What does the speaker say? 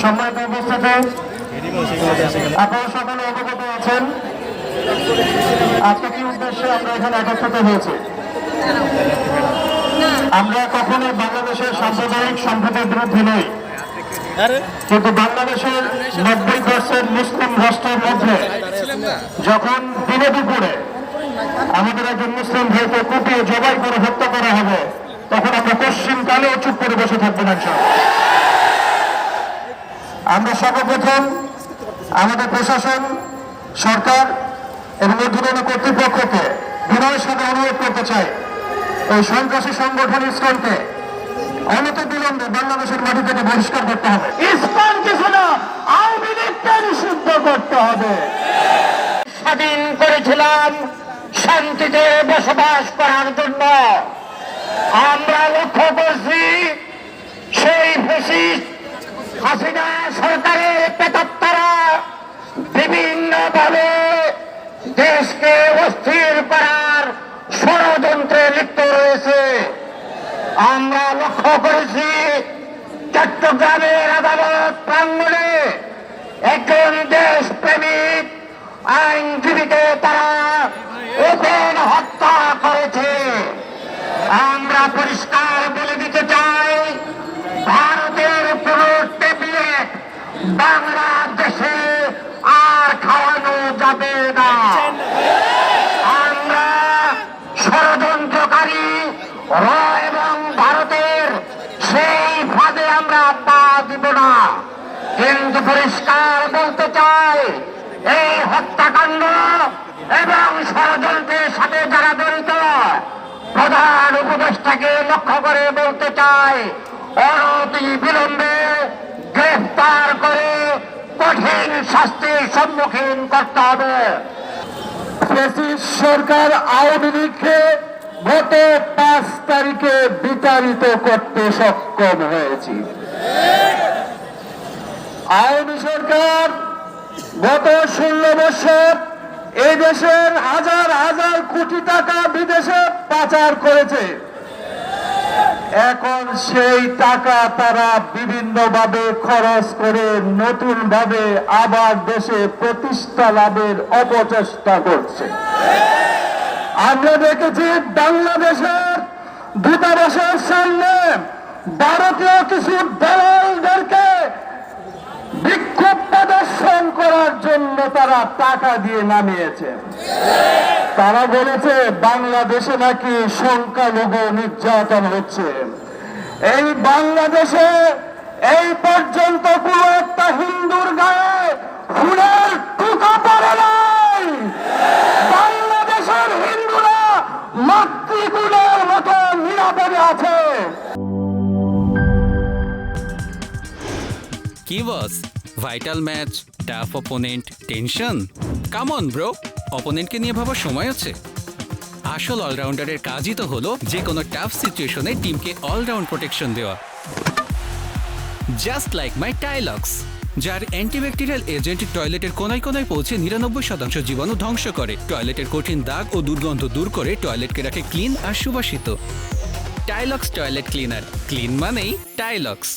সম্মানিত উপস্থিতি, আপনারা সকলে অবগত আছেন আজকে কি উদ্দেশ্যে আমরা এখানে একত্রিত হয়েছি। আমরা কখনোই বাংলাদেশের সাম্প্রদায়িক সম্প্রীতির বিরুদ্ধে নই, কিন্তু বাংলাদেশের 90% মুসলিম রাষ্ট্রের মধ্যে যখন দিনে দুপুরে আমাদের একজন মুসলিম ভাইকে কুপিয়ে জবাই করে হত্যা করা হবে, তখন আমরা পশ্চিমকালেও চুপ করে বসে থাকবো না। আমরা সর্বপ্রথম আমাদের প্রশাসন, সরকার এবং ঊর্ধ্বতন কর্তৃপক্ষকে বিনয়ের সাথে অনুরোধ করতে চাই, এই সন্ত্রাসী সংগঠন ইসকনকে অনতিবিলম্বে বাংলাদেশের মাটি থেকে বহিষ্কার করতে হবে। ইসকন কিছু না, আওয়ামী লীগকে নিষিদ্ধ করতে হবে। স্বাধীন করেছিলাম শান্তিতে বসবাস করার জন্য। আমরা লক্ষ্য করছি সেই ফ্যাসিস্ট হাসিনা সরকারের প্রেতাত্মারা বিভিন্নভাবে দেশকে অস্থির করার ষড়যন্ত্রে লিপ্ত রয়েছে। আমরা লক্ষ্য করেছি চট্টগ্রামের আদালত প্রাঙ্গণে একজন দেশপ্রেমিক আইনজীবীকে তারা ওপেন হত্যা করেছে। আমরা পরিষ্কার বলে দিতে চাই, ভারতের কোন ট্যাবলেট বাংলাদেশে আর খাওয়ানো যাবে না। আমরা ষড়যন্ত্রকারী র এবং ভারতের সেই ফাঁদে আমরা পা দিব না। কিন্তু পরিষ্কার বলতে চাই, এই হত্যাকাণ্ড এবং ষড়যন্ত্রের সাথে যারা জড়িত প্রধান উপদেষ্টাকে লক্ষ্য করে বলতে চাই, অনতি বিলম্বে গ্রেফতার করে কঠিন শাস্তির সম্মুখীন করতে হবে। ফ্যাসিস্ট সরকার আওয়ামী লীগকে গত 5 তারিখে বিতাড়িত করতে সক্ষম হয়েছে। আওয়ামী সরকার গত 16 বছর এই দেশের হাজার হাজার কোটি টাকা বিদেশে পাচার করেছে। এখন সেই টাকা তারা বিভিন্নভাবে খরচ করে নতুন ভাবে আবার দেশে প্রতিষ্ঠা লাভের অপচেষ্টা করছে। আমরা দেখেছি বাংলাদেশের দূতাবাসের সামনে ভারতীয় কিছু দালালদেরকে বিক্ষোভ প্রদর্শন করার জন্য তারা টাকা দিয়ে নামিয়েছে। তারা বলেছে বাংলাদেশে নাকি সংখ্যালঘু নির্যাতন হচ্ছে। এই বাংলাদেশে এই পর্যন্ত কোন একটা হিন্দুর গায়ে ফুলের টুকা পড়ে নাই। বাংলাদেশের হিন্দুরা মাতৃকুলের মতো নিরাপদে আছে। কি boss, vital match, tough opponent, tension? Come on bro, অপোনেন্টকে নিয়ে ভাবার সময় আছে। আসল অলরাউন্ডারের কাজই তো হলো যে কোনো টাফ সিচুয়েশনে টিমকে অলরাউন্ড প্রোটেকশন দেওয়া। জাস্ট লাইক মাই টাইলক্স, যার অ্যান্টিব্যাকটেরিয়াল এজেন্ট টয়লেটের কোনায় কোনায় পৌঁছে 99% জীবাণু ধ্বংস করে, টয়লেটের কঠিন দাগ ও দুর্গন্ধ দূর করে টয়লেটকে রাখে ক্লিন আর সুবাসিত। টাইলক্স টয়লেট ক্লিনার, ক্লিন মানেই টাইলক্স।